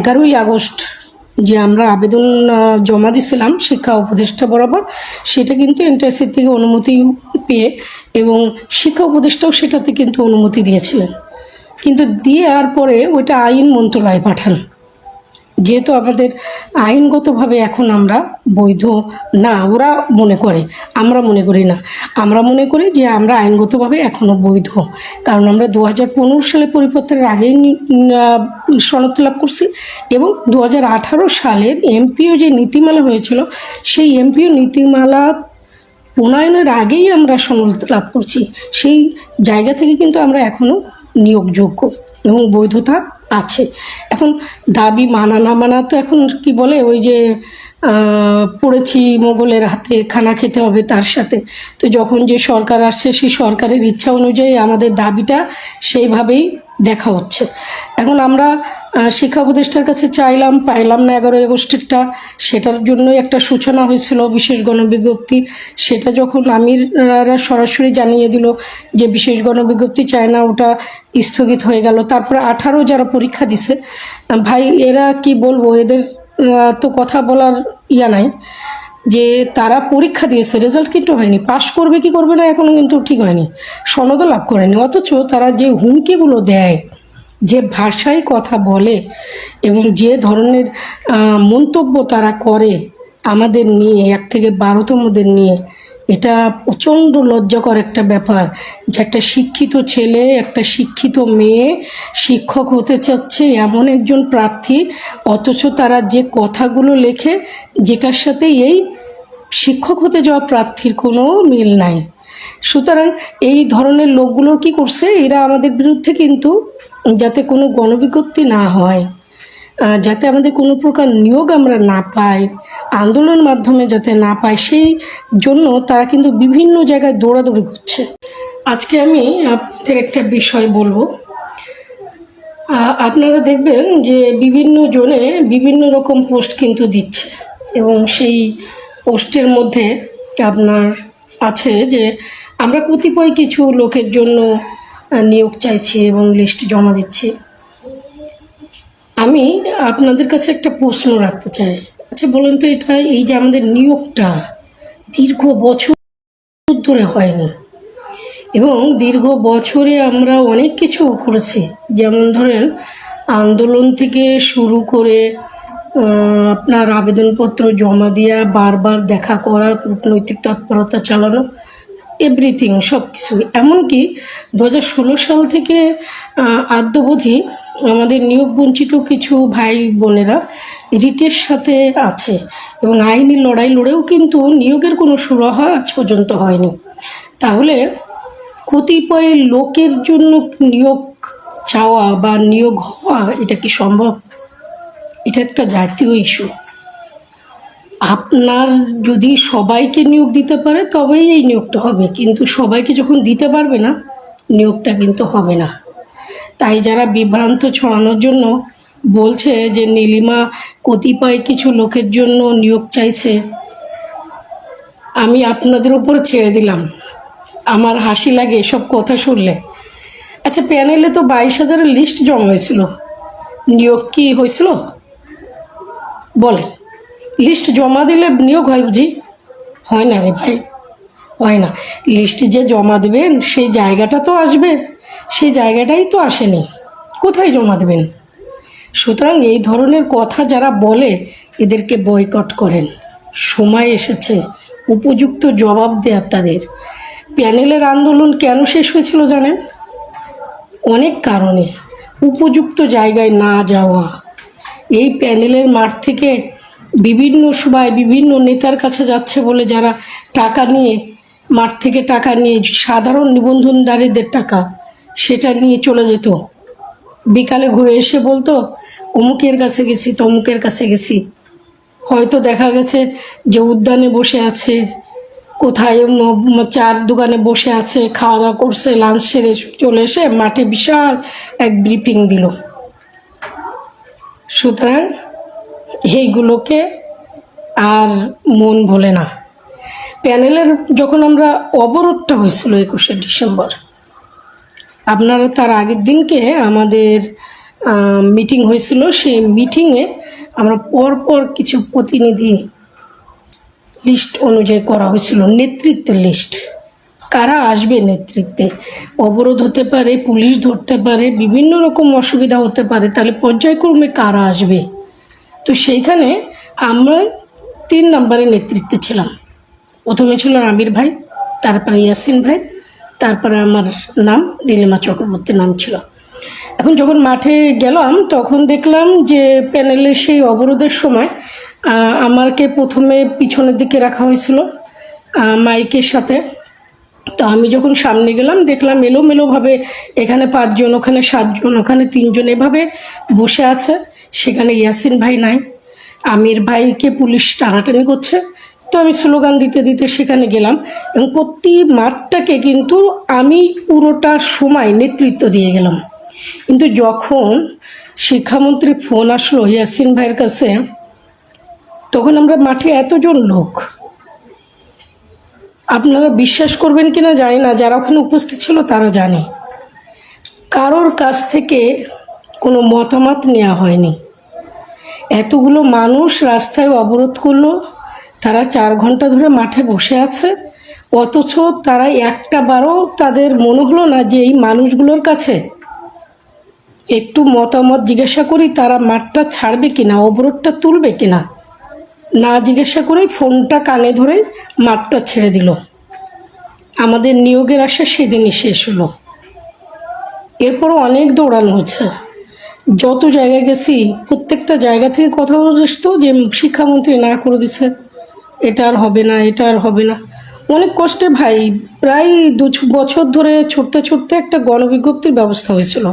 11ই August যে আমরা আবেদন জমা দিয়েছিলাম শিক্ষা উপদেষ্টা বরাবর, সেটা কিন্তু এনটিআরসি থেকে অনুমতি পেয়ে এবং শিক্ষা উপদেষ্টাও সেটাতে কিন্তু অনুমতি দিয়েছিলেন। কিন্তু দেওয়ার পরে ওইটা আইন মন্ত্রণালয়ে পাঠান। যেহেতু আমাদের আইনগতভাবে এখন আমরা বৈধ না, ওরা মনে করে, আমরা মনে করি না। আমরা মনে করি যে আমরা আইনগতভাবে এখনও বৈধ, কারণ আমরা 2015 সালে পরিপত্রের আগেই সনদ লাভ করছি এবং 2018 সালের এমপিও যে নীতিমালা হয়েছিল সেই এমপিও নীতিমালা প্রণয়নের আগেই আমরা সনদ লাভ করছি। সেই জায়গা থেকে কিন্তু আমরা এখনও নিয়োগযোগ্য এবং বৈধতা আছে। এখন দাবি মানা না মানা তো এখন কি বলে, ওই যে পড়েছি মোগলের হাতে, খানা খেতে হবে তার সাথে। তো যখন যে সরকার আসছে সেই সরকারের ইচ্ছা অনুযায়ী আমাদের দাবিটা সেইভাবেই দেখা হচ্ছে। এখন আমরা শিক্ষা উপদেষ্টার কাছে চাইলাম, পাইলাম না 11ই আগস্টেরটা, সেটার জন্যই একটা সূচনা হয়েছিল বিশেষ গণবিজ্ঞপ্তি। সেটা যখন আমিররা সরাসরি জানিয়ে দিল যে বিশেষ গণবিজ্ঞপ্তি চায় না, ওটা স্থগিত হয়ে গেল। তারপরে 18 যারা পরীক্ষা দিছে, ভাই এরা কি বলবো, এদের তো কথা বলার ইয়া নাই, যে তারা পরীক্ষা দিয়েছে, রেজাল্ট কিন্তু হয়নি, পাশ করবে কি করবে না এখনও কিন্তু ঠিক হয়নি, সনদও লাভ করেনি। অথচ তারা যে হুমকিগুলো দেয়, যে ভাষায় কথা বলে এবং যে ধরনের মন্তব্য তারা করে আমাদের নিয়ে, 1 থেকে 12তমদের নিয়ে, এটা প্রচণ্ড লজ্জাকর একটা ব্যাপার যে একটা শিক্ষিত ছেলে, একটা শিক্ষিত মেয়ে শিক্ষক হতে চাচ্ছে এমন একজন প্রার্থী, অথচ তারা যে কথাগুলো লেখে যেটার সাথে এই শিক্ষক হতে যাওয়া প্রার্থীর কোনো মিল নাই। সুতরাং এই ধরনের লোকগুলো কি করছে, এরা আমাদের বিরুদ্ধে কিন্তু যাতে কোনো গণবিজ্ঞপ্তি না হয়, যাতে আমাদের কোনো প্রকার নিয়োগ আমরা না পাই, আন্দোলনের মাধ্যমে যাতে না পাই, সেই জন্য তারা কিন্তু বিভিন্ন জায়গায় দৌড়াদৌড়ি করছে। আজকে আমি আপনাদের একটা বিষয় বলবো। আপনারা দেখবেন যে বিভিন্ন জনে বিভিন্ন রকম পোস্ট কিন্তু দিচ্ছে এবং সেই পোস্টের মধ্যে আপনার আছে যে আমরা কতিপয় কিছু লোকের জন্য নিয়োগ চাইছি এবং লিস্ট জমা দিচ্ছি। আমি আপনাদের কাছে একটা প্রশ্ন রাখতে চাই। আচ্ছা বলুন তো, এটা এই যে আমাদের নিয়োগটা দীর্ঘ বছর ধরে হয়নি এবং দীর্ঘ বছরে আমরা অনেক কিছু করেছি, যেমন ধরেন আন্দোলন থেকে শুরু করে আপনার আবেদনপত্র জমা দেওয়া, বারবার দেখা করা, কূটনৈতিক তৎপরতা চালানো, এভরিথিং, সব কিছু। এমনকি 2016 সাল থেকে আদ্যবধি আমাদের নিয়োগ বঞ্চিত কিছু ভাই বোনেরা রিটের সাথে আছে এবং আইনি লড়াই লড়েও কিন্তু নিয়োগের কোনো সুরাহা আজ পর্যন্ত হয়নি। তাহলে কতিপয় লোকের জন্য নিয়োগ চাওয়া বা নিয়োগ হওয়া, এটা কি সম্ভব? এটা একটা জাতীয় ইস্যু। আপনার যদি সবাইকে নিয়োগ দিতে পারে তবেই এই নিয়োগটা হবে, কিন্তু সবাইকে যখন দিতে পারবে না, নিয়োগটা কিন্তু হবে না। তাই যারা বিভ্রান্ত ছড়ানোর জন্য বলছে যে নীলিমা কতিপয় কিছু লোকের জন্য নিয়োগ চাইছে, আমি আপনাদের উপর ছেড়ে দিলাম। আমার হাসি লাগে এসব কথা শুনলে। আচ্ছা, প্যানেলে তো 22,000-এর লিস্ট জমা হয়েছিল, নিয়োগ কি হয়েছিল বলে? লিস্ট জমা দিলে নিয়োগ হয় বুঝি? হয় না রে ভাই, হয় না। লিস্ট যে জমা দেবেন সেই জায়গাটা তো আসবে, সেই জায়গাটাই তো আসেনি, কোথায় জমা দেবেন? সুতরাং এই ধরনের কথা যারা বলে এদেরকে বয়কট করেন। সময় এসেছে উপযুক্ত জবাব দেওয়ার তাদের। প্যানেলের আন্দোলন কেন শেষ হয়েছিল জানেন? অনেক কারণে। উপযুক্ত জায়গায় না যাওয়া। এই প্যানেলের মাঠ থেকে বিভিন্ন সময় বিভিন্ন নেতার কাছে যাচ্ছে বলে যারা টাকা নিয়ে, মাঠ থেকে টাকা নিয়ে, সাধারণ নিবন্ধনদারীদের টাকা, সেটা নিয়ে চলে যেত। বিকালে ঘুরে এসে বলতো অমুকের কাছে গেছি, তমুকের কাছে গেছি। হয়তো দেখা গেছে যে উদ্যানে বসে আছে, কোথায় চার দোকানে বসে আছে, খাওয়া দাওয়া করছে, লাঞ্চ সেরে চলে এসে মাঠে বিশাল এক ব্রিফিং দিল। সুতরাং এইগুলোকে আর মন ভোলে না। প্যানেলের যখন আমরা অবরোধটা হয়েছিল 21শে ডিসেম্বর, আপনারা তার আগের দিনকে আমাদের মিটিং হয়েছিল। সেই মিটিংয়ে আমরা পরপর কিছু প্রতিনিধি লিস্ট অনুযায়ী করা হয়েছিল, নেতৃত্বের লিস্ট, কারা আসবে নেতৃত্বে। অবরোধ হতে পারে, পুলিশ ধরতে পারে, বিভিন্ন রকম অসুবিধা হতে পারে, তাহলে পর্যায়ক্রমে কারা আসবে। তো সেইখানে আমরা 3 নম্বরে নেতৃত্বে ছিলাম। প্রথমে ছিল আমির ভাই, তারপরে ইয়াসিন ভাই, তারপরে আমার নাম নীলিমা চক্রবর্তীর নাম ছিল। এখন যখন মাঠে গেলাম তখন দেখলাম যে প্যানেলের সেই অবরোধের সময় আমাকে প্রথমে পিছনের দিকে রাখা হয়েছিল মাইকের সাথে। তো আমি যখন সামনে গেলাম দেখলাম এলোমেলোভাবে এখানে 5 জন, ওখানে 7 জন, ওখানে 3 জন এভাবে বসে আছে। সেখানে ইয়াসিন ভাই নাই, আমির ভাইকে পুলিশ টানাটানি করছে। তো আমি স্লোগান দিতে দিতে সেখানে গেলাম এবং প্রতি মাঠটাকে কিন্তু আমি পুরোটা সময় নেতৃত্ব দিয়ে গেলাম। কিন্তু যখন শিক্ষামন্ত্রীর ফোন আসলো ইয়াসিন ভাইয়ের কাছে, তখন আমরা মাঠে এতজন লোক, আপনারা বিশ্বাস করবেন কিনা জানি না, যারা ওখানে উপস্থিত ছিল তারা জানে, কারোর কাছ থেকে কোনো মতামত নেওয়া হয়নি। এতগুলো মানুষ রাস্তায় অবরোধ করলো, তারা 4 ঘন্টা ধরে মাঠে বসে আছে, অথচ তারা একটা বারও তাদের মনে হলো না যে এই মানুষগুলোর কাছে একটু মতামত জিজ্ঞাসা করি তারা মাঠটা ছাড়বে কিনা, অবরোধটা তুলবে কিনা। না জিজ্ঞাসা করেই ফোনটা কানে ধরে মাঠটা ছেড়ে দিল। আমাদের নিয়োগের আশা সেদিনই শেষ হলো। এরপরও অনেক দৌড়ানো হচ্ছে, যত জায়গায় গেছি প্রত্যেকটা জায়গা থেকে কথা আসতো যে শিক্ষামন্ত্রী না করে দিছে, এটা আর হবে না, এটা আর হবে না। অনেক কষ্টে ভাই প্রায় 2 বছর ধরে ছুটতে ছুটতে একটা গণবিজ্ঞপ্তির ব্যবস্থা হয়েছিল।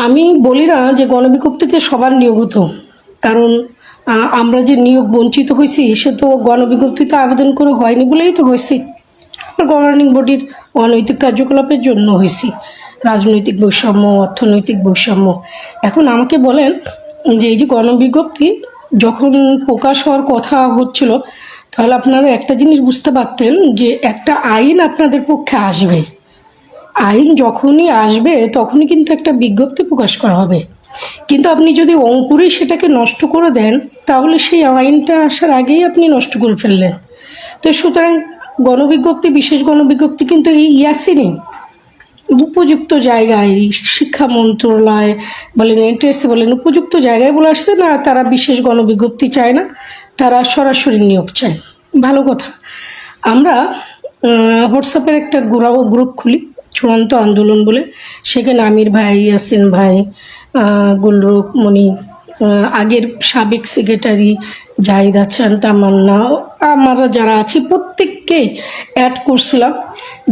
আমি বলি না যে গণবিজ্ঞপ্তিতে সবার নিয়োগ হতো, কারণ আমরা যে নিয়োগ বঞ্চিত হয়েছি সে তো গণবিজ্ঞপ্তিতে আবেদন করে হয়নি বলেই তো হয়েছি। গভর্নিং বডির অনৈতিক কার্যকলাপের জন্য হয়েছি, রাজনৈতিক বৈষম্য, অর্থনৈতিক বৈষম্য। এখন আমাকে বলেন যে এই যে গণবিজ্ঞপ্তি যখন প্রকাশ হওয়ার কথা হচ্ছিল, তাহলে আপনারা একটা জিনিস বুঝতে পারতেন যে একটা আইন আপনাদের পক্ষে আসবে। আইন যখনই আসবে তখনই কিন্তু একটা বিজ্ঞপ্তি প্রকাশ করা হবে, কিন্তু আপনি যদি অঙ্কুরেই সেটাকে নষ্ট করে দেন তাহলে সেই আইনটা আসার আগেই আপনি নষ্ট করে ফেললেন। তো সুতরাং গণবিজ্ঞপ্তি, বিশেষ গণবিজ্ঞপ্তি কিন্তু এই ইয়াসিনই উপযুক্ত জায়গায়, শিক্ষা মন্ত্রণালয় বলেন, এনটিএসসি বলেন, উপযুক্ত জায়গায় বলে আসছে না তারা বিশেষ গণবিজ্ঞপ্তি চায় না, তারা সরাসরি নিয়োগ চায়। ভালো কথা। আমরা হোয়াটসঅ্যাপের একটা গ্রুপ খুলি, চূড়ান্ত আন্দোলন বলে। সেখানে আমির ভাই, ইয়াসিন ভাই, গুলরুক মনি, আগের সাবেক সেক্রেটারি জাহিদ হাসান, তামান্না, আমরা যারা আছি প্রত্যেককে অ্যাড করছিলাম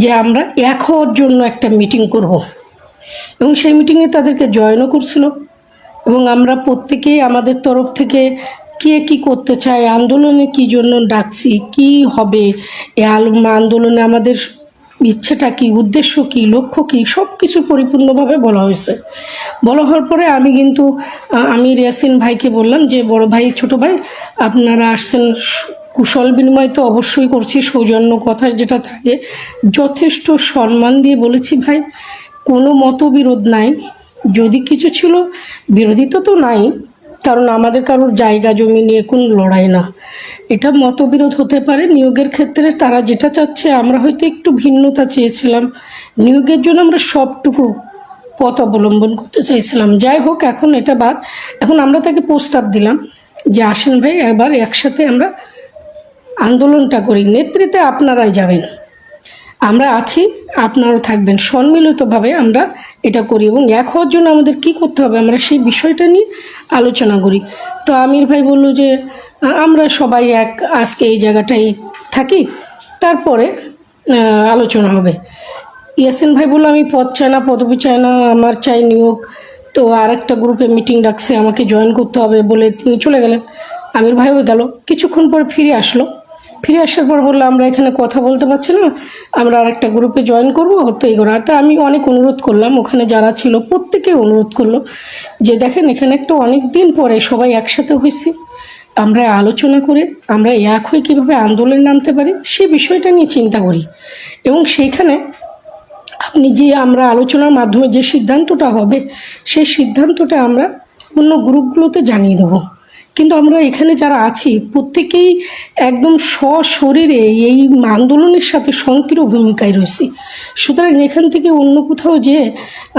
যে আমরা এক হওয়ার জন্য একটা মিটিং করব, এবং সেই মিটিংয়ে তাদেরকে জয়েনও করছিল। এবং আমরা প্রত্যেকেই আমাদের তরফ থেকে কে কী করতে চায়, আন্দোলনে কী জন্য ডাকছি, কি হবে এই আন্দোলনে, আমাদের ইচ্ছেটা কী, উদ্দেশ্য কী, লক্ষ্য কী, সব কিছু পরিপূর্ণভাবে বলা হয়েছে। বলা হওয়ার পরে আমি কিন্তু আমি ইয়াসিন ভাইকে বললাম যে বড় ভাই, ছোট ভাই, আপনারা আসছেন, কুশল বিনিময় তো অবশ্যই করছি, সৌজন্য কথা যেটা থাকে যথেষ্ট সম্মান দিয়ে বলেছি ভাই, কোনো মতবিরোধ নাই, যদি কিছু ছিল বিরোধিতা তো নাই, কারণ আমাদের কারোর জায়গা জমি নিয়ে কোনো লড়াই না। এটা মতবিরোধ হতে পারে নিয়োগের ক্ষেত্রে, তারা যেটা চাচ্ছে আমরা হয়তো একটু ভিন্নতা চেয়েছিলাম, নিয়োগের জন্য আমরা সবটুকু পথ অবলম্বন করতে চাইছিলাম। যাই হোক, এখন এটা বাদ। এখন আমরা তাকে প্রস্তাব দিলাম যে আসেন ভাই, এবার একসাথে আমরা আন্দোলনটা করি, নেতৃত্বে আপনারাই যাবেন, আমরা আছি, আপনারাও থাকবেন, সম্মিলিতভাবে আমরা এটা করি, এবং এক হওয়ার জন্য আমাদের কী করতে হবে আমরা সেই বিষয়টা নিয়ে আলোচনা করি। তো আমির ভাই বলল যে আমরা সবাই আজকে এই জায়গাটাই থাকি, তারপরে আলোচনা হবে। ইয়াসিন ভাই বললো আমি পদ চাই না, পদবি চাই না, আমার চাই নিয়োগ। তো আরেকটা গ্রুপে মিটিং ডাকছে, আমাকে জয়েন করতে হবে বলে তিনি চলে গেলেন। আমির ভাইও গেল, কিছুক্ষণ পর ফিরে আসলো। ফিরে আসার পর বললো আমরা এখানে কথা বলতে পারছি না, আমরা আরেকটা গ্রুপে জয়েন করবো, হতে এই করা। তা আমি অনেক অনুরোধ করলাম, ওখানে যারা ছিল প্রত্যেকে অনুরোধ করলো যে দেখেন এখানে একটা অনেক দিন পরে সবাই একসাথে হয়েছি, আমরা আলোচনা করে আমরা এক হয়ে কীভাবে আন্দোলনে নামতে পারি সেই বিষয়টা নিয়ে চিন্তা করি। এবং সেইখানে আপনি যে আমরা আলোচনার মাধ্যমে যে সিদ্ধান্তটা হবে সেই সিদ্ধান্তটা আমরা অন্য গ্রুপগুলোতে জানিয়ে দেবো। কিন্তু আমরা এখানে যারা আছি প্রত্যেকেই একদম সশরীরে এই আন্দোলনের সাথে সক্রিয় ভূমিকায় রয়েছি। সুতরাং এখান থেকে অন্য কোথাও যে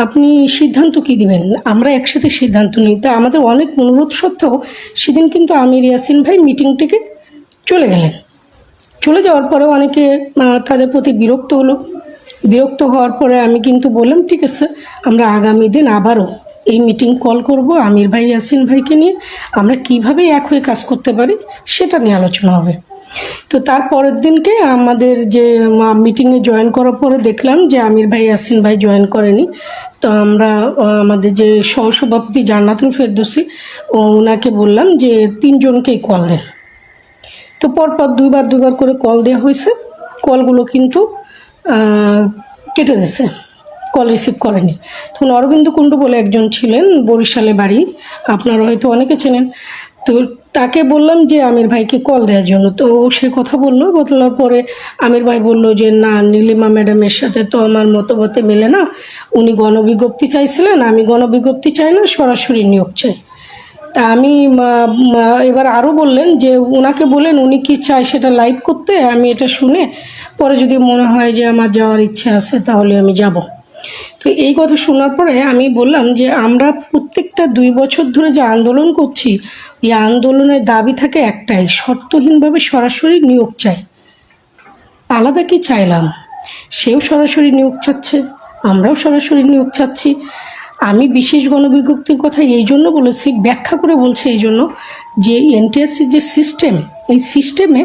আপনি সিদ্ধান্ত কী দিবেন, আমরা একসাথে সিদ্ধান্ত নিই। তা আমাদের অনেক অনুরোধ সত্ত্বেও সেদিন কিন্তু আমির ইয়াসিন ভাই মিটিং থেকে চলে গেলেন। চলে যাওয়ার পরে অনেকে তাদের প্রতি বিরক্ত হলো। বিরক্ত হওয়ার পরে আমি কিন্তু বললাম, ঠিক আছে, আমরা আগামী দিন আবারও এই মিটিং কল করব আমির ভাই ইয়াসিন ভাইকে নিয়ে, আমরা কিভাবে এক হয়ে কাজ করতে পারি সেটা নিয়ে আলোচনা হবে। তো তার পরের দিনকে আমাদের যে মিটিংয়ে জয়েন করার পরে দেখলাম যে আমির ভাই ইয়াসিন ভাই জয়েন করেনি। তো আমরা আমাদের যে সহসভাপতি জান্নাতুল ফেরদৌসী ওনাকে বললাম যে 3 জনকেই কল দেন। তো পরপর দুইবার করে কল দেওয়া হয়েছে, কলগুলো কিন্তু কেটে দিয়েছে, কল রিসিভ করেনি। তখন অরবিন্দ কুণ্ডু বলে একজন ছিলেন, বরিশালে বাড়ি, আপনারা হয়তো অনেকে চেনেন। তো তাকে বললাম যে আমির ভাইকে কল দেওয়ার জন্য। তো সে কথা বলার পরে আমির ভাই বলল যে না, নীলিমা ম্যাডামের সাথে তো আমার মতামতে মেলে না, উনি গণবিজ্ঞপ্তি চাইছিলেন, আমি গণবিজ্ঞপ্তি চাই না, সরাসরি নিয়োগ চাই। তা আমি এবার আরও বললেন যে ওনাকে বলেন উনি কি চায় সেটা লাইভ করতে, আমি এটা শুনে পরে যদি মনে হয় যে আমার যাওয়ার ইচ্ছে আছে তাহলে আমি যাব। তো এই কথা শোনার পরে আমি বললাম যে আমরা প্রত্যেকটা 2 বছর ধরে যে আন্দোলন করছি, এই আন্দোলনের দাবি থাকে একটাই, শর্তহীনভাবে সরাসরি নিয়োগ চাই। আলাদা কি চাইলাম? সেও সরাসরি নিয়োগ চাচ্ছে, আমরাও সরাসরি নিয়োগ চাচ্ছি। আমি বিশেষ গণবিজ্ঞপ্তির কথা এই জন্য বলেছি, ব্যাখ্যা করে বলছি এই জন্য যে এনটিআরসির যে সিস্টেম, এই সিস্টেমে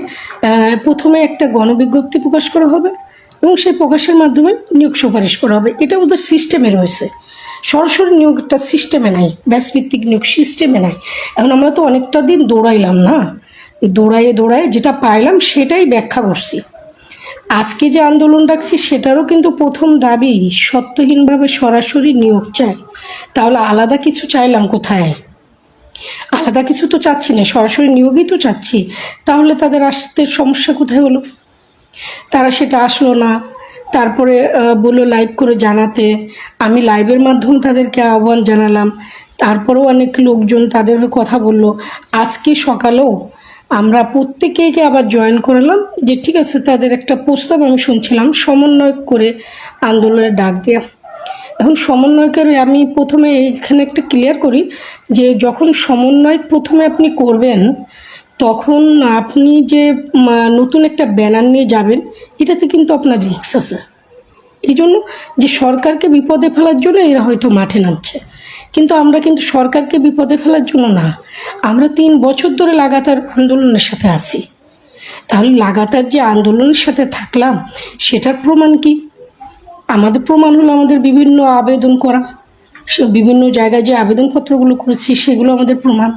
প্রথমে একটা গণবিজ্ঞপ্তি প্রকাশ করা হবে এবং সেই প্রকাশের মাধ্যমে নিয়োগ সুপারিশ করা হবে। এটা ওদের সিস্টেমে রয়েছে, সরাসরি নিয়োগটা সিস্টেমে নাই, ব্যাচভিত্তিক নিয়োগ সিস্টেমে নাই। এখন আমরা তো অনেকটা দিন দৌড়াইলাম না, দৌড়ায়ে যেটা পাইলাম সেটাই ব্যাখ্যা করছি। আজকে যে আন্দোলন রাখছি সেটারও কিন্তু প্রথম দাবি শর্তহীনভাবে সরাসরি নিয়োগ চাই। তাহলে আলাদা কিছু চাইলাম কোথায়? আলাদা কিছু তো চাচ্ছি না, সরাসরি নিয়োগই তো চাচ্ছি। তাহলে তাদের আসতে সমস্যা কোথায় হলো? তারা সেটা আসলো না। তারপরে বললো লাইভ করে জানাতে, আমি লাইভের মাধ্যমে তাদেরকে আহ্বান জানালাম। তারপরেও অনেক লোকজন তাদের কথা বললো। আজকে সকালেও আমরা প্রত্যেকেকে আবার জয়েন করালাম যে ঠিক আছে, তাদের একটা প্রস্তাব আমি শুনছিলাম সমন্বয়ক করে আন্দোলনের ডাক দেয়া। এখন সমন্বয়কের আমি প্রথমে এখানে একটা ক্লিয়ার করি যে যখন সমন্বয়ক প্রথমে আপনি করবেন তখন আপনি যে নতুন একটা ব্যানার নিয়ে যাবেন এটাতে কিন্তু আপনার রিস্ক আছে। এই জন্য যে সরকারকে বিপদে ফেলার জন্য এরা হয়তো মাঠে নামছে, কিন্তু আমরা কিন্তু সরকারকে বিপদে ফেলার জন্য না। আমরা 3 বছর ধরে লাগাতার আন্দোলনের সাথে আছি। তাহলে লাগাতার যে আন্দোলনের সাথে থাকলাম সেটার প্রমাণ কি? আমাদের প্রমাণ হলো আমাদের বিভিন্ন আবেদন করা, বিভিন্ন জায়গায় যে আবেদনপত্রগুলো করেছি সেগুলো আমাদের প্রমাণ।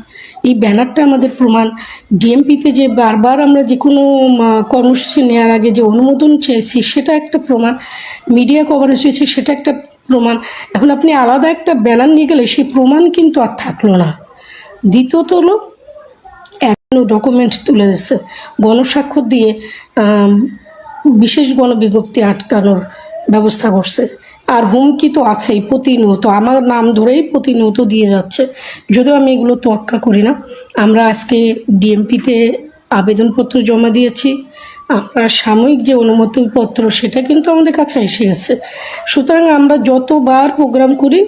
এই ব্যানারটা আমাদের প্রমাণ। ডিএমপিতে যে বারবার আমরা যে কোনো কর্মসূচি নেওয়ার আগে যে অনুমোদন চেয়েছি সেটা একটা প্রমাণ। মিডিয়া কভারেজ হয়েছে সেটা একটা প্রমাণ। এখন আপনি আলাদা একটা ব্যানার নিয়ে গেলে সেই প্রমাণ কিন্তু আর থাকলো না। দ্বিতীয়ত হলো এখনও ডকুমেন্ট তুলে দিচ্ছে, গণস্বাক্ষর দিয়ে বিশেষ গণবিজ্ঞপ্তি আটকানোর ব্যবস্থা করছে। আর হুমকি তো আছেই, প্রতিনিয়ত আমার নাম ধরেই প্রতিনিয়ত দিয়ে যাচ্ছে। যদিও আমি এগুলো তোয়াক্কা করি না। আমরা আজকে ডিএমপিতে আবেদনপত্র জমা দিয়েছি, আমরা সাময়িক যে অনুমতিপত্র সেটা কিন্তু আমাদের কাছে এসে গেছে। সুতরাং আমরা যতবার প্রোগ্রাম করি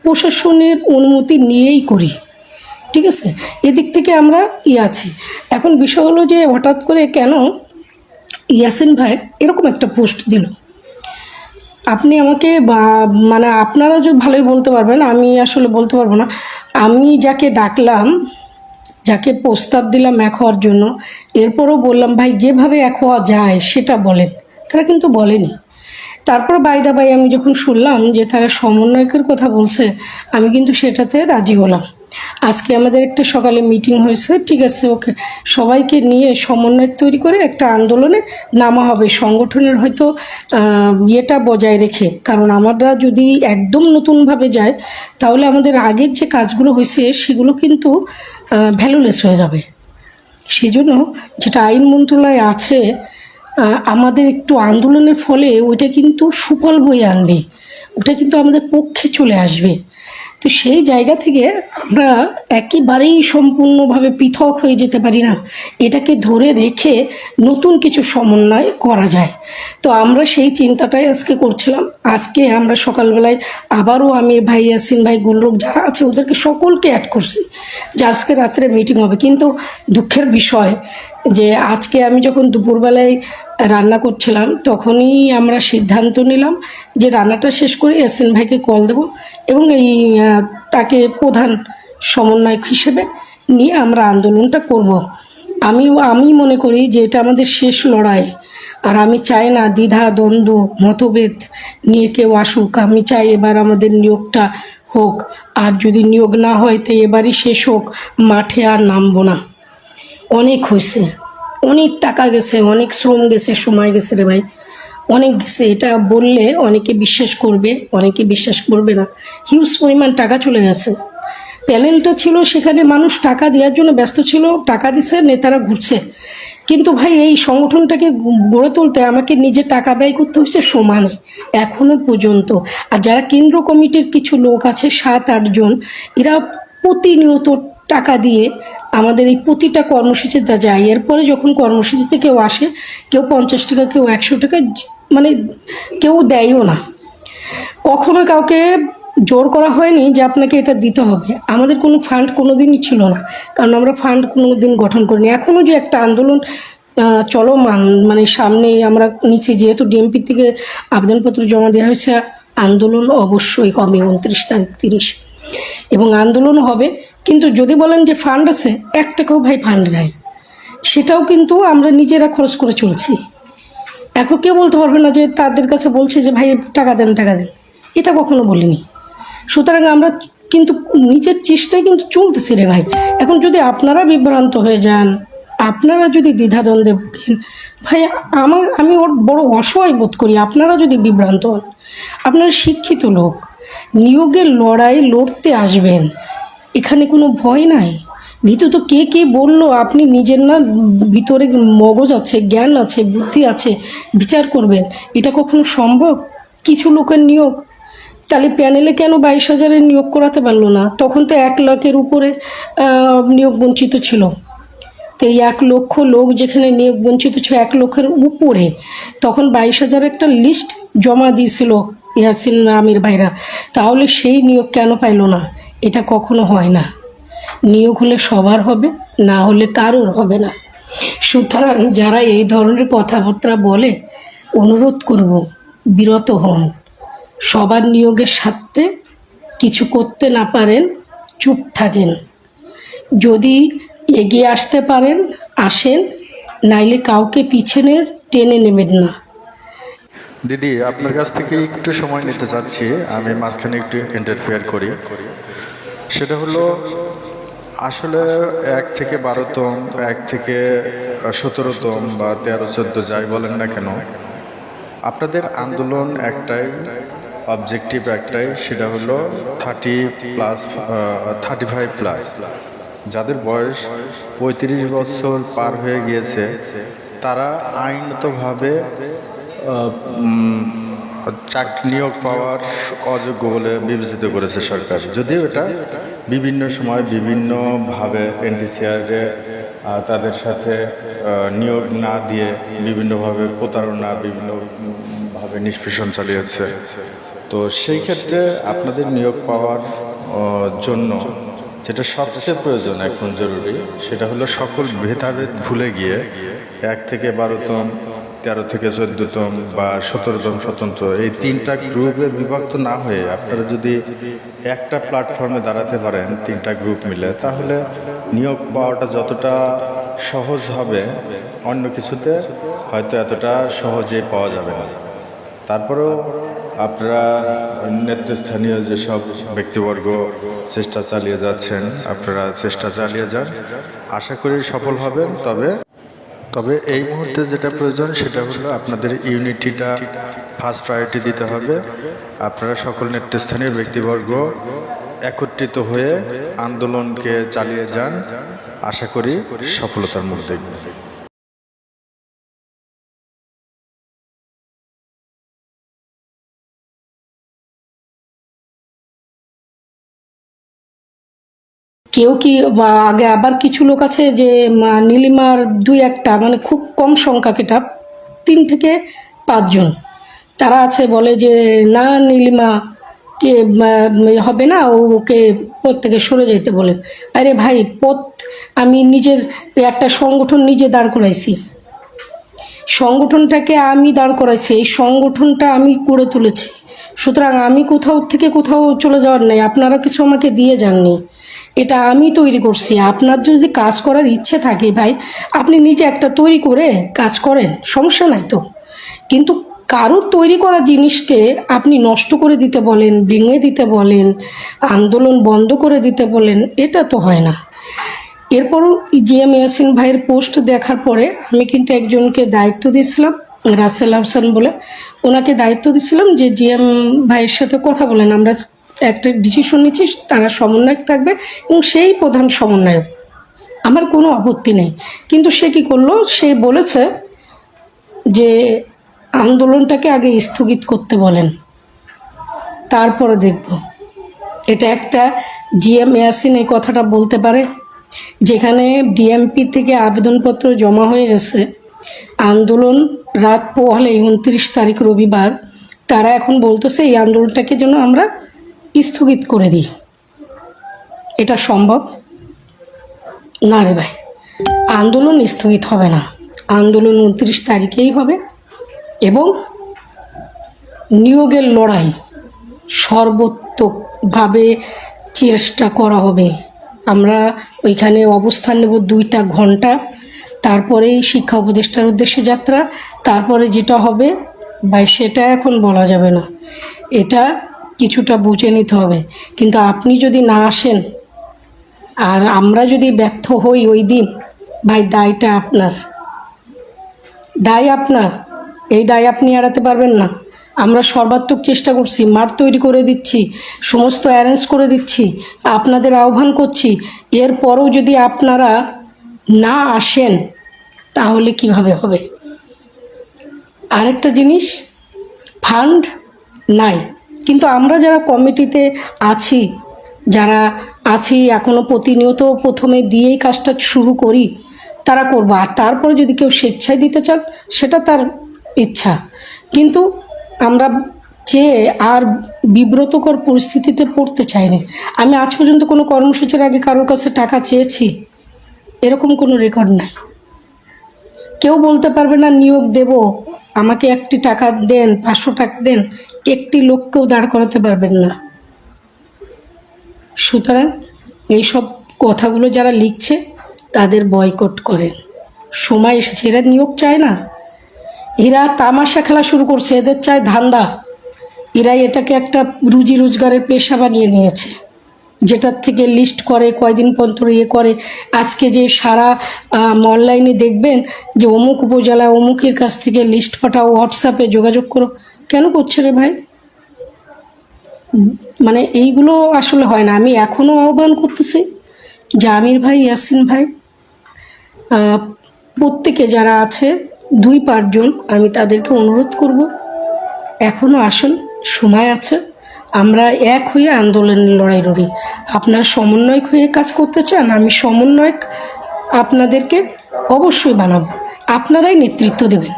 প্রশাসনের অনুমতি নিয়েই করি, ঠিক আছে? এদিক থেকে আমরা আছি। এখন বিষয় হলো যে হঠাৎ করে কেন ইয়াসিন ভাই এরকম একটা পোস্ট দিল? আপনি আমাকে মানে আপনারা যে ভালোই বলতে পারবেন, আমি আসলে বলতে পারবো না। আমি যাকে ডাকলাম, যাকে প্রস্তাব দিলাম এক হওয়ার জন্য, এরপরও বললাম ভাই যেভাবে এক হওয়া যায় সেটা বলেন, তারা কিন্তু বলেনি। তারপর বাইদা বাই আমি যখন শুনলাম যে তারা সমন্বয়কের কথা বলছে, আমি কিন্তু সেটাতে রাজি হলাম। আজকে আমাদের একটা সকালে মিটিং হয়েছে, ঠিক আছে, ওকে সবাইকে নিয়ে সমন্বয় তৈরি করে একটা আন্দোলনে নামা হবে, সংগঠনের হয়তো ইয়েটা বজায় রেখে। কারণ আমরা যদি একদম নতুনভাবে যাই তাহলে আমাদের আগের যে কাজগুলো হয়েছে সেগুলো কিন্তু ভ্যালুলেস হয়ে যাবে। সেজন্য যেটা আইন মন্ত্রণালয় আছে আমাদের একটু আন্দোলনের ফলে ওইটা কিন্তু সুফল বয়ে আনবে, ওটা কিন্তু আমাদের পক্ষে চলে আসবে। তো সেই জায়গা থেকে আমরা একেবারেই সম্পূর্ণভাবে পৃথক হয়ে যেতে পারি না, এটাকে ধরে রেখে নতুন কিছু সমন্বয় করা যায়। তো আমরা সেই চিন্তাটাই আজকে করছিলাম। আজকে আমরা সকালবেলায় আবারও আমি ভাই ইয়াসিন ভাই গুলরুক যারা আছে ওদেরকে সকলকে অ্যাড করছি যে আজকে রাত্রে মিটিং হবে। কিন্তু দুঃখের বিষয় যে আজকে আমি যখন দুপুরবেলায় রান্না করছিলাম তখনই আমরা সিদ্ধান্ত নিলাম যে রান্নাটা শেষ করে ইয়াসিন ভাইকে কল দেব এবং তাকে প্রধান সমন্বয়ক হিসেবে নিয়ে আমরা আন্দোলনটা করব। আমি মনে করি যে এটা আমাদের শেষ লড়াই। আর আমি চাই না দ্বিধা দ্বন্দ্ব মতভেদ নিয়ে কেউ আসুক। আমি চাই এবার আমাদের নিয়োগটা হোক, আর যদি নিয়োগ না হয় তো এবারই শেষ হোক, মাঠে আর নামবো না। অনেক হয়েছে, অনেক টাকা গেছে, অনেক শ্রম গেছে, সময় গেছে রে ভাই, অনেক গেছে। এটা বললে অনেকে বিশ্বাস করবে, অনেকে বিশ্বাস করবে না। হিউজ পরিমাণ টাকা চলে গেছে। প্যানেলটা ছিল, সেখানে মানুষ টাকা দেওয়ার জন্য ব্যস্ত ছিল, টাকা দিছে, নেতারা ঘুরছে। কিন্তু ভাই এই সংগঠনটাকে গড়ে তুলতে আমাকে নিজে টাকা ব্যয় করতে হচ্ছে সমানে এখনো পর্যন্ত। আর যারা কেন্দ্র কমিটির কিছু লোক আছে 7-8 জন, এরা প্রতিনিয়ত টাকা দিয়ে আমাদের এই প্রতিটা কর্মসূচিতে যায়। এরপরে যখন কর্মসূচিতে কেউ আসে, কেউ 50 টাকা, কেউ 100 টাকা, মানে কেউ দেয়ও না। কখনো কাউকে জোর করা হয়নি যে আপনাকে এটা দিতে হবে। আমাদের কোনো ফান্ড কোনো দিনই ছিল না, কারণ আমরা ফান্ড কোনো দিন গঠন করিনি। এখনও যে একটা আন্দোলন চলমান, মানে সামনে আমরা নিচে যেহেতু ডিএমপি থেকে আবেদনপত্র জমা দেওয়া হয়েছে, আন্দোলন অবশ্যই হবে 29 তারিখ 30, এবং আন্দোলন হবে। কিন্তু যদি বলেন যে ফান্ড আছে, 1 টাকাও ভাই ফান্ড নাই, সেটাও কিন্তু আমরা নিজেরা খরচ করে চলছি। এখন কেউ বলতে পারবে না যে তাদের কাছে বলছে যে ভাই টাকা দেন টাকা দেন, এটা কখনো বলিনি। সুতরাং আমরা কিন্তু নিজের চেষ্টায় কিন্তু চলতেছি রে ভাই। এখন যদি আপনারা বিভ্রান্ত হয়ে যান, আপনারা যদি দ্বিধাদ্বন্দ্বে ভোগেন, ভাই আমি ওর বড় অসহায় বোধ করি। আপনারা যদি বিভ্রান্ত হন, আপনারা শিক্ষিত লোক, নিয়োগের লড়াই লড়তে আসবেন, এখানে কোনো ভয় নাই। দ্বিতীয়ত কে কে বললো, আপনি নিজের না ভিতরে মগজ আছে, জ্ঞান আছে, বুদ্ধি আছে, বিচার করবেন। এটা কখনো সম্ভব? কিছু লোকের নিয়োগ, তাহলে প্যানেলে কেন 22,000-এর নিয়োগ করাতে পারলো না? তখন তো 1 লাখের উপরে নিয়োগ বঞ্চিত ছিল। তো এই 1 লক্ষ লোক যেখানে নিয়োগ বঞ্চিত ছিল 1 লক্ষের উপরে, তখন 22,000 একটা লিস্ট জমা দিয়েছিল ইয়াসিন আমির ভাইরা, তাহলে সেই নিয়োগ কেন পাইলো না? এটা কখনো হয় না। নিয়োগ হলে সবার হবে, না হলে কারোর হবে না। সুতরাং যারা এই ধরনের কথাবার্তা বলে, অনুরোধ করব বিরত হন। সবার নিয়োগের স্বার্থে কিছু করতে না পারেন, চুপ থাকেন। যদি এগিয়ে আসতে পারেন আসেন, নাইলে কাউকে পিছনে টেনে নেবেন না। দিদি, আপনার কাছ থেকে একটু সময় নিতে চাচ্ছি, আমি মাঝখানে একটু ইন্টারফেয়ার করি। সেটা হলো, আসলে 1 থেকে 12তম, 1 থেকে 17তম বা 13-14 যাই বলেন না কেন, আপনাদের আন্দোলন একটাই, অবজেক্টিভ একটাই, সেটা হলো 35+, যাদের বয়স 35 বছর পার হয়ে গিয়েছে, তারা আইনতভাবে নিয়োগ পাওয়ার অযোগ্য বলে বিবেচিত করেছে সরকার। যদিও এটা বিভিন্ন সময় বিভিন্নভাবে এনটিসিআরে তাদের সাথে নিয়োগ না দিয়ে বিভিন্নভাবে প্রতারণা, বিভিন্নভাবে নিষ্পেষণ চালিয়েছে। তো সেই ক্ষেত্রে আপনাদের নিয়োগ পাওয়ার জন্য যেটা সবচেয়ে প্রয়োজন এখন জরুরি, সেটা হলো সকল ভেদাভেদ ভুলে গিয়ে 1 থেকে 12তম, 13 থেকে 14তম বা 17তম স্বতন্ত্র, এই 3টা গ্রুপে বিভক্ত না হয়ে আপনারা যদি একটা প্ল্যাটফর্মে দাঁড়াতে পারেন 3টা গ্রুপ মিলে, তাহলে নিয়োগ পাওয়াটা যতটা সহজ হবে, অন্য কিছুতে হয়তো এতটা সহজে পাওয়া যাবে না। তারপরেও আপনারা নেতৃস্থানীয় যেসব ব্যক্তিবর্গ চেষ্টা চালিয়ে যাচ্ছেন, আপনারা চেষ্টা চালিয়ে যান, আশা করি সফল হবেন। তবে এই মুহূর্তে যেটা প্রয়োজন সেটা হলো আপনাদের ইউনিটিটা ফার্স্ট প্রায়োরিটি দিতে হবে। আপনারা সকল নেতৃস্থানীয় ব্যক্তিবর্গ একত্রিত হয়ে আন্দোলনকে চালিয়ে যান, আশা করি সফলতার মুখ দেখবেন। কেউ কি বা আগে আবার কিছু লোক আছে যে নীলিমার দুই একটা মানে খুব কম সংখ্যক, এটা 3 থেকে 5 জন তারা আছে, বলে যে না নীলিমা কে হবে না, ওকে পদ থেকে সরে যেতে বলে। আরে ভাই, পদ আমি নিজের একটা সংগঠন নিজে দাঁড় করাইছি, সংগঠনটাকে আমি দাঁড় করাইছি, এই সংগঠনটা আমি করে তুলেছি, সুতরাং আমি কোথাও থেকে কোথাও চলে যাওয়ার নেই, আপনারা কিছু আমাকে দিয়ে যাননি, এটা আমি তৈরি করছি। আপনার যদি কাজ করার ইচ্ছে থাকে ভাই, আপনি নিজে একটা তৈরি করে কাজ করেন, সমস্যা নাই তো। কিন্তু কারোর তৈরি করা জিনিসকে আপনি নষ্ট করে দিতে বলেন, ভেঙে দিতে বলেন, আন্দোলন বন্ধ করে দিতে বলেন, এটা তো হয় না। এরপরও জিএম ইয়াসিন ভাইয়ের পোস্ট দেখার পরে আমি কিন্তু একজনকে দায়িত্ব দিয়েছিলাম, রাসেল হাসান বলে, ওনাকে দায়িত্ব দিয়েছিলাম যে জিএম ভাইয়ের সাথে কথা বলেন, আমরা একটা ডিসিশন নিচ্ছি, তারা সমন্বয়ক থাকবে এবং সেই প্রধান সমন্বয়ক, আমার কোনো আপত্তি নেই। কিন্তু সে কী করলো, সে বলেছে যে আন্দোলনটাকে আগে স্থগিত করতে বলেন, তারপরে দেখব। এটা একটা জিএম ইয়াসিন এই কথাটা বলতে পারে, যেখানে ডিএমপি থেকে আবেদনপত্র জমা হয়ে গেছে, আন্দোলন রাত পোহালে 29 তারিখ রবিবার, তারা এখন বলতেছে এই আন্দোলনটাকে যেন আমরা স্থগিত করে দিই। এটা সম্ভব না রে ভাই, আন্দোলন স্থগিত হবে না, আন্দোলন 29 তারিখেই হবে এবং নিয়োগের লড়াই সর্বোত্তকভাবে চেষ্টা করা হবে। আমরা ওইখানে অবস্থান নেব 2টা ঘন্টা, তারপরেই শিক্ষা উপদেষ্টার উদ্দেশ্যে যাত্রা, তারপরে যেটা হবে ভাই সেটা এখন বলা যাবে না, এটা কিছুটা বুঝে নিতে হবে। কিন্তু আপনি যদি না আসেন আর আমরা যদি ব্যর্থ হই ওই দিন, ভাই দায়টা আপনার, দায় আপনার, এই দায় আপনি এড়াতে পারবেন না। আমরা সর্বাত্মক চেষ্টা করছি, মাঠ তৈরি করে দিচ্ছি, সমস্ত অ্যারেঞ্জ করে দিচ্ছি, আপনাদের আহ্বান করছি, এরপরও যদি আপনারা না আসেন তাহলে কিভাবে হবে? আরেকটা জিনিস, ফান্ড নাই, কিন্তু আমরা যারা কমিটিতে আছি, যারা আছি এখনও প্রতিনিয়ত প্রথমে দিয়েই কাজটা শুরু করি, তারা করবো। আর তারপরে যদি কেউ স্বেচ্ছায় দিতে চান সেটা তার ইচ্ছা, কিন্তু আমরা চেয়ে আর বিব্রতকর পরিস্থিতিতে পড়তে চাইনি। আমি আজ পর্যন্ত কোনো কর্মসূচির আগে কারোর কাছে টাকা চেয়েছি এরকম কোনো রেকর্ড নাই। কেউ বলতে পারবে না নিয়োগ দেব, আমাকে একটি টাকা দেন, 500 টাকা দেন, একটি লোককেও দাঁড় করাতে পারবেন না। সুতরাং এইসব কথাগুলো যারা লিখছে তাদের বয়কট করেন, সময় এসেছে। এরা নিয়োগ চায় না, এরা তামাশা খেলা শুরু করছে, এদের চায় ধান্দা, এরা এটাকে একটা রুজি রোজগারের পেশা বানিয়ে নিয়েছে, যেটার থেকে লিস্ট করে কয়দিন পর্যন্ত করে। আজকে যে সারা অনলাইনে দেখবেন যে অমুক উপজেলা অমুকের কাছ থেকে লিস্ট পাঠাও, হোয়াটসঅ্যাপে যোগাযোগ করো, কেন করছে রে ভাই? মানে এইগুলো আসলে হয় না। আমি এখনও আহ্বান করতেছি যে আমির ভাই, ইয়াসিন ভাই, প্রত্যেকে যারা আছে 2-5 জন, আমি তাদেরকে অনুরোধ করব এখনও আসুন, সময় আছে, আমরা এক হয়ে আন্দোলনের লড়াই লড়ি। আপনার সমন্বয়ক হয়ে কাজ করতে চান, আমি সমন্বয়ক আপনাদেরকে অবশ্যই বানাবো, আপনারাই নেতৃত্ব দেবেন,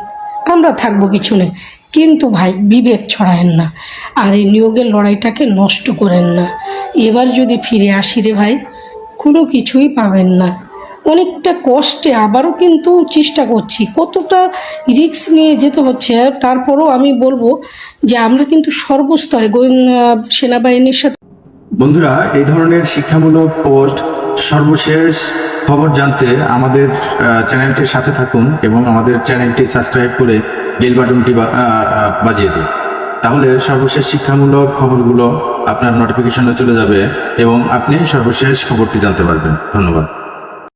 আমরা থাকবো পিছনে। কিন্তু ভাই বিভেদ ছড়ায়েন না, আর এই নিয়োগের লড়াইটাকে নষ্ট করেন না। এবার যদি ফিরে আসি রে ভাই, কোনো কিছুই পাবেন না, অনেকটা কষ্টে আবারও কিন্তু চেষ্টা করছি, কতটা রিস্ক নিয়ে যেতে হচ্ছে। তারপরও আমি বলবো যে আমরা কিন্তু সর্বস্তরে সেনাবাহিনীর সাথে। বন্ধুরা, এই ধরনের শিক্ষামূলক পোস্ট সর্বশেষ খবর জানতে আমাদের চ্যানেলটির সাথে থাকুন এবং আমাদের চ্যানেলটি সাবস্ক্রাইব করে বেল বাটনটি বাজিয়ে দিন, তাহলে সর্বশেষ শিক্ষামূলক খবরগুলো আপনার নোটিফিকেশনে চলে যাবে এবং আপনি সর্বশেষ খবরটি জানতে পারবেন। ধন্যবাদ।